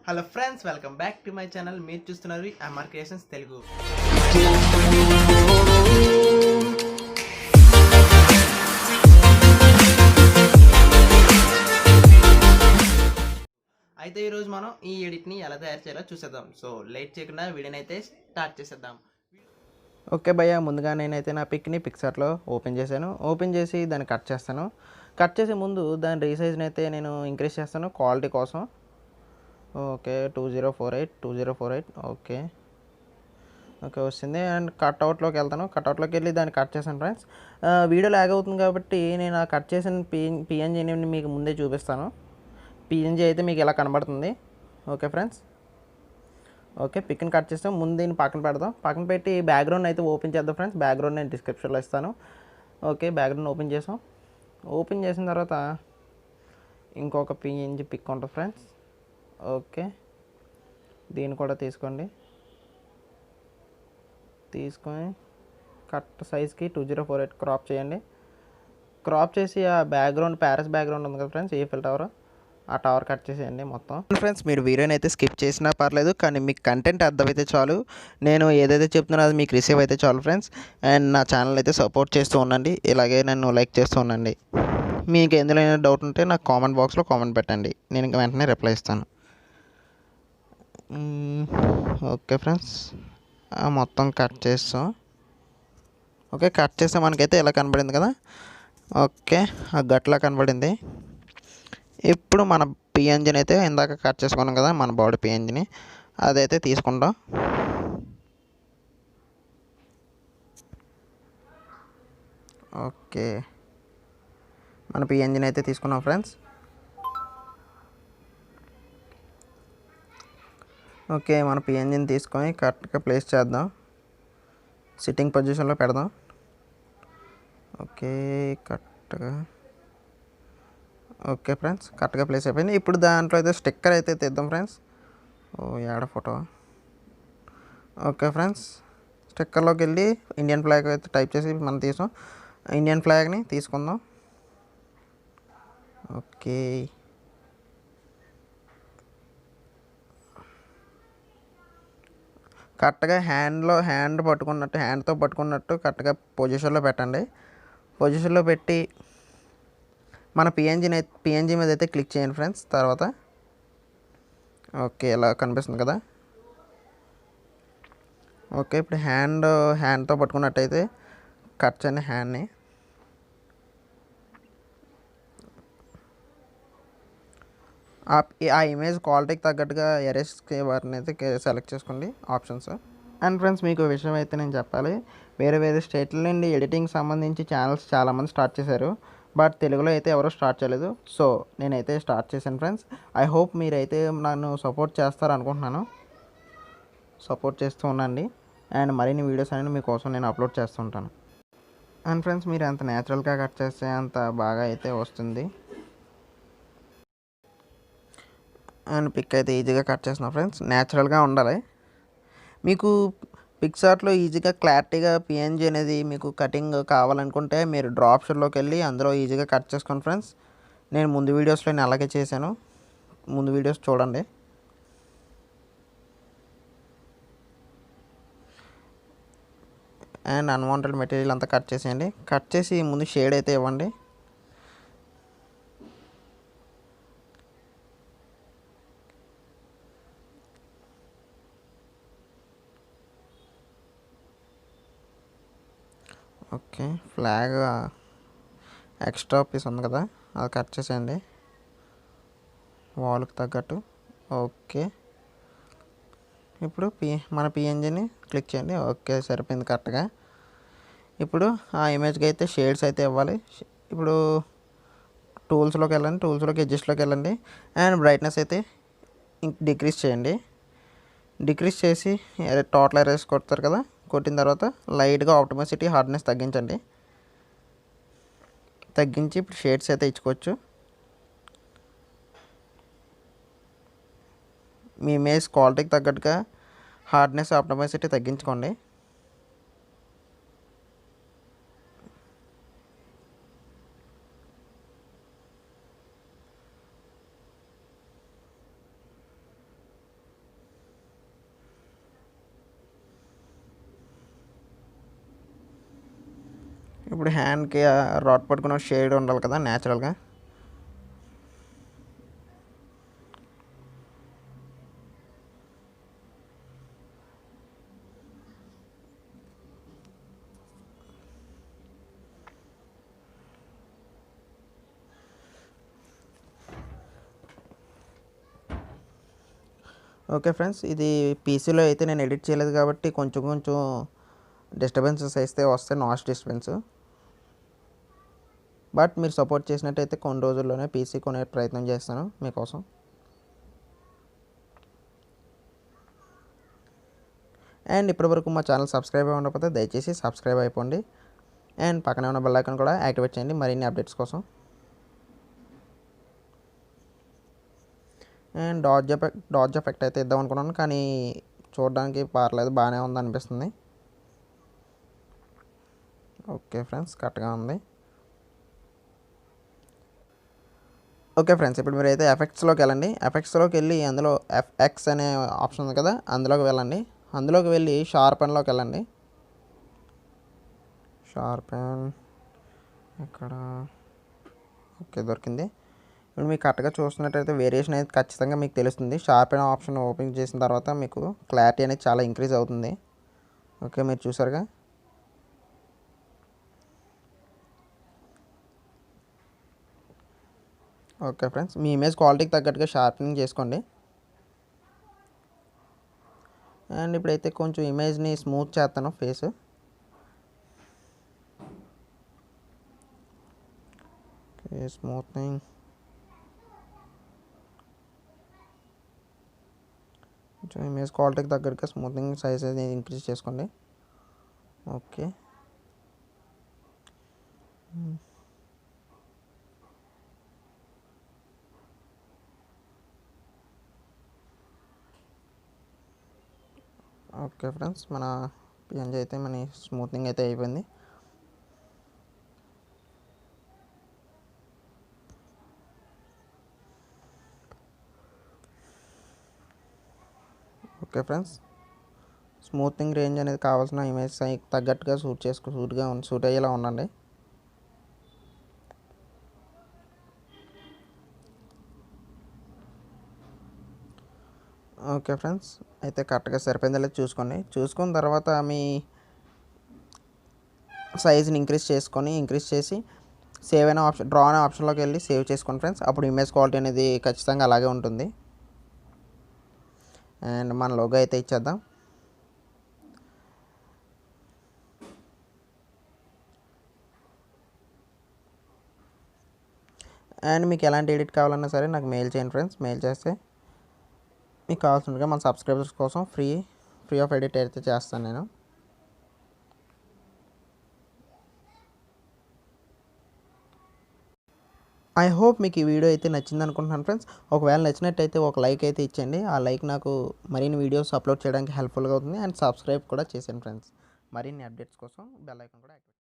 Hello friends, welcome back to my channel. మీరు చూస్తున్నారు Mrcreations Telugu. అయితే ఈరోజు మనం ఈ ఎడిట్ని ఎలా తయారు చేయాలో చూసేద్దాం. సో లేట్ చేయకుండా వీడియోని అయితే స్టార్ట్ చేసేద్దాం. ఓకే భయ్య, ముందుగా నేనైతే నా పిక్ని పిక్సార్ట్లో ఓపెన్ చేశాను. ఓపెన్ చేసి దాన్ని కట్ చేస్తాను. కట్ చేసే ముందు దాని రీసైజ్ని అయితే నేను ఇంక్రీజ్ చేస్తాను క్వాలిటీ కోసం. ఓకే, 2048 ఓకే ఓకే వస్తుంది. అండ్ కట్అవుట్లోకి వెళ్తాను. కట్అవుట్లోకి వెళ్ళి దాన్ని కట్ చేశాను ఫ్రెండ్స్. వీడియో లాగ్ అవుతుంది కాబట్టి నేను ఆ కట్ చేసిన పిఎన్జీని మీకు ముందే చూపిస్తాను. పిఎన్జీ అయితే మీకు ఇలా కనబడుతుంది. ఓకే ఫ్రెండ్స్, ఓకే పిక్ని కట్ చేస్తాం. ముందు దీన్ని పక్కన పెడదాం. పక్కన పెట్టి బ్యాక్గ్రౌండ్ అయితే ఓపెన్ చేద్దాం ఫ్రెండ్స్. బ్యాక్గ్రౌండ్ నేను డిస్క్రిప్షన్లో ఇస్తాను. ఓకే, బ్యాక్గ్రౌండ్ ఓపెన్ చేసాం. ఓపెన్ చేసిన తర్వాత ఇంకొక పిఎన్జీ పిక్ ఉంటుంది ఫ్రెండ్స్. ఓకే, దీన్ని కూడా తీసుకోండి. తీసుకొని కట్ సైజ్కి 2048 క్రాప్ చేయండి. క్రాప్ చేసి ఆ బ్యాక్గ్రౌండ్ ప్యారిస్ బ్యాక్గ్రౌండ్ ఉంది కదా ఫ్రెండ్స్, ఈఫిల్ టవర్, ఆ టవర్ కట్ చేసేయండి మొత్తం. ఫ్రెండ్స్, మీరు వీడియోని అయితే స్కిప్ చేసినా పర్లేదు, కానీ మీకు కంటెంట్ అర్థమైతే చాలు. నేను ఏదైతే చెప్తున్నా అది మీకు రిసీవ్ అయితే చాలు ఫ్రెండ్స్. అండ్ నా ఛానల్ అయితే సపోర్ట్ చేస్తూ ఉండండి. ఇలాగే నన్ను లైక్ చేస్తూ ఉండండి. మీకు ఎందులో డౌట్ ఉంటే నాకు కామెంట్ బాక్స్లో కామెంట్ పెట్టండి, నేను ఇంకా వెంటనే రిప్లై ఇస్తాను. ఓకే ఫ్రెండ్స్, మొత్తం కట్ చేస్తాం. ఓకే, కట్ చేస్తే మనకైతే ఇలా కనబడింది కదా. ఓకే, ఆ గట్లా కనబడింది. ఇప్పుడు మన పిఎన్జిని అయితే ఇందాక కట్ చేసుకున్నాం కదా, మన బాడీ పిఎన్జిని అదైతే తీసుకుంటాం. ఓకే, మన పిఎన్జిని అయితే తీసుకున్నాం ఫ్రెండ్స్. ఓకే, మన పిఎన్జిని తీసుకొని కరెక్ట్గా ప్లేస్ చేద్దాం. సిట్టింగ్ పొజిషన్లో పెడదాం. ఓకే, కరెక్ట్గా ఓకే ఫ్రెండ్స్, కరెక్ట్గా ప్లేస్ అయిపోయింది. ఇప్పుడు దాంట్లో అయితే స్టిక్కర్ అయితే తెద్దాం ఫ్రెండ్స్. యాడ ఫోటో. ఓకే ఫ్రెండ్స్, స్టిక్కర్లోకి వెళ్ళి ఇండియన్ ఫ్లాగ్ అయితే టైప్ చేసి మనం తీసాం. ఇండియన్ ఫ్లాగ్ని తీసుకుందాం. ఓకే, కరెక్ట్గా హ్యాండ్తో పట్టుకున్నట్టు కరెక్ట్గా పొజిషన్లో పెట్టండి. పొజిషన్లో పెట్టి మన పిఎన్జీ మీద అయితే క్లిక్ చేయండి ఫ్రెండ్స్. తర్వాత ఓకే, ఇలా కనిపిస్తుంది కదా. ఓకే, ఇప్పుడు హ్యాండ్తో పట్టుకున్నట్టయితే కట్ చేయండి హ్యాండ్ని. ఆ ఇమేజ్ క్వాలిటీకి తగ్గట్టుగా ఎరేస్ వారిని అయితే సెలెక్ట్ చేసుకోండి ఆప్షన్స్. అండ్ ఫ్రెండ్స్, మీకు విషయం అయితే నేను చెప్పాలి, వేరే వేరే స్టేట్ల నుండి ఎడిటింగ్ సంబంధించి ఛానల్స్ చాలామంది స్టార్ట్ చేశారు, బట్ తెలుగులో అయితే ఎవరూ స్టార్ట్ చేయలేదు. సో నేనైతే స్టార్ట్ చేశాను ఫ్రెండ్స్. ఐ హోప్ మీరైతే నన్ను సపోర్ట్ చేస్తారు అనుకుంటున్నాను. సపోర్ట్ చేస్తూ ఉండండి. అండ్ మరిన్ని వీడియోస్ అనేవి మీకోసం నేను అప్లోడ్ చేస్తుంటాను. అండ్ ఫ్రెండ్స్, మీరు ఎంత న్యాచురల్గా కట్ చేస్తే అంత బాగా అయితే వస్తుంది. అండ్ పిక్ అయితే ఈజీగా కట్ చేస్తున్నాం ఫ్రెండ్స్. న్యాచురల్గా ఉండాలి. మీకు పిక్సార్ట్లో ఈజీగా క్లారిటీగా పిఎన్జీ అనేది మీకు కటింగ్ కావాలనుకుంటే మీరు డ్రా ఆప్షన్లోకి వెళ్ళి అందులో ఈజీగా కట్ చేసుకోండి ఫ్రెండ్స్. నేను ముందు వీడియోస్లో నేను అలాగే చేశాను, ముందు వీడియోస్ చూడండి. అండ్ అన్వాంటెడ్ మెటీరియల్ అంతా కట్ చేసేయండి. కట్ చేసి ముందు షేడ్ అయితే ఇవ్వండి. ఓకే, ఫ్లాగ్ ఎక్స్ట్రా పీస్ ఉంది కదా, అది కట్ చేసేయండి వాల్కి తగ్గట్టు. ఓకే, ఇప్పుడు మన పిఎన్జీని క్లిక్ చేయండి. ఓకే, సరిపోయింది కరెక్ట్గా. ఇప్పుడు ఆ ఇమేజ్కి అయితే షేడ్స్ అయితే ఇవ్వాలి. ఇప్పుడు టూల్స్లోకి వెళ్ళండి, టూల్స్లోకి అడ్జస్ట్లోకి వెళ్ళండి. అండ్ బ్రైట్నెస్ అయితే డిక్రీజ్ చేయండి. డిక్రీజ్ చేసి టోటల్ ఎరేస్ కొడతారు కదా, కొట్టిన తర్వాత లైట్గా ఆప్టిమైసిటీ హార్డ్నెస్ తగ్గించండి. తగ్గించి ఇప్పుడు షేడ్స్ అయితే ఇచ్చుకోవచ్చు. మీ ఇమేజ్ క్వాలిటీకి తగ్గట్టుగా హార్డ్నెస్ ఆప్టిమైసిటీ తగ్గించుకోండి. ఇప్పుడు హ్యాండ్కి రాడ్ పట్టుకున్న షేడ్ ఉండాలి కదా న్యాచురల్గా. ఓకే ఫ్రెండ్స్, ఇది పీసీలో అయితే నేను ఎడిట్ చేయలేదు కాబట్టి కొంచెం డిస్టర్బెన్సెస్ అయితే వస్తాయి, నాయిస్ డిస్టర్బెన్స్. బట్ మీరు సపోర్ట్ చేసినట్టయితే కొన్ని రోజుల్లోనే పీసీ కొనే ప్రయత్నం చేస్తాను మీకోసం. అండ్ ఇప్పటివరకు మా ఛానల్ సబ్స్క్రైబ్ అయి ఉండకపోతే దయచేసి సబ్స్క్రైబ్ అయిపోండి. అండ్ పక్కనే ఉన్న బెల్ ఐకాన్ కూడా యాక్టివేట్ చేయండి మరిన్ని అప్డేట్స్ కోసం. అండ్ డాడ్జ్ ఎఫెక్ట్ అయితే ఇద్దాం అనుకున్నాను, కానీ చూడడానికి పర్లేదు, బాగానే ఉంది అనిపిస్తుంది. ఓకే ఫ్రెండ్స్, కరెక్ట్గా ఉంది. ఓకే ఫ్రెండ్స్, ఇప్పుడు మీరు అయితే ఎఫెక్ట్స్లోకి వెళ్ళండి. ఎఫెక్ట్స్లోకి వెళ్ళి అందులో ఎఫ్ఎక్స్ అనే ఆప్షన్ ఉంది కదా, అందులోకి వెళ్ళండి. అందులోకి వెళ్ళి షార్పెన్లోకి వెళ్ళండి. షార్పెన్ ఇక్కడ ఓకే దొరికింది. ఇప్పుడు మీకు కరెక్ట్గా చూస్తున్నట్టయితే వేరియేషన్ అయితే ఖచ్చితంగా మీకు తెలుస్తుంది. షార్పెన్ ఆప్షన్ ఓపెన్ చేసిన తర్వాత మీకు క్లారిటీ అనేది చాలా ఇంక్రీజ్ అవుతుంది. ఓకే, మీరు చూసారుగా. ఓకే ఫ్రెండ్స్, మీ ఇమేజ్ క్వాలిటీకి తగ్గట్టుగా షార్పెనింగ్ చేసుకోండి. అండ్ ఇప్పుడైతే కొంచెం ఇమేజ్ని స్మూత్ చేస్తాను ఫేస్. Okay, smoothening. కొంచెం ఇమేజ్ క్వాలిటీకి తగ్గట్టుగా స్మూత్నింగ్ సైజ్ అనేది ఇంక్రీజ్ చేసుకోండి. ఓకే, ఓకే ఫ్రెండ్స్, మన పిఎన్జీ అయితే మన స్మూత్నింగ్ అయితే అయిపోయింది. ఓకే ఫ్రెండ్స్, స్మూత్నింగ్ రేంజ్ అనేది కావాల్సిన ఇమేజ్ తగ్గట్టుగా సూట్ అయ్యేలా ఉండండి. ఓకే ఫ్రెండ్స్, అయితే కరెక్ట్గా సరిపోయిందో చూసుకోండి. చూసుకున్న తర్వాత మీ సైజ్ని ఇంక్రీజ్ చేసి సేవ్ అయిన ఆప్షన్, డ్రా అనే ఆప్షన్లోకి వెళ్ళి సేవ్ చేసుకోండి ఫ్రెండ్స్. అప్పుడు ఇమేజ్ క్వాలిటీ అనేది ఖచ్చితంగా అలాగే ఉంటుంది. అండ్ మన లోగో అయితే ఇచ్చేద్దాం. అండ్ మీకు ఎలాంటి ఎడిట్ కావాలన్నా సరే నాకు మెయిల్ చేయండి ఫ్రెండ్స్. మెయిల్ చేస్తే మీకు కావాల్సినట్టుగా మన సబ్స్క్రైబర్స్ కోసం ఫ్రీ ఆఫ్ ఎడిట్ అయితే చేస్తాను నేను. ఐ హోప్ మీకు ఈ వీడియో అయితే నచ్చింది అనుకుంటున్నాను ఫ్రెండ్స్. ఒకవేళ నచ్చినట్టయితే ఒక లైక్ అయితే ఇచ్చేయండి. ఆ లైక్ నాకు మరిన్ని వీడియోస్ అప్లోడ్ చేయడానికి హెల్ప్ఫుల్గా అవుతుంది. అండ్ సబ్స్క్రైబ్ కూడా చేశాను ఫ్రెండ్స్. మరిన్ని అప్డేట్స్ కోసం బెల్ ఐకాన్ కూడా యాక్టివేట్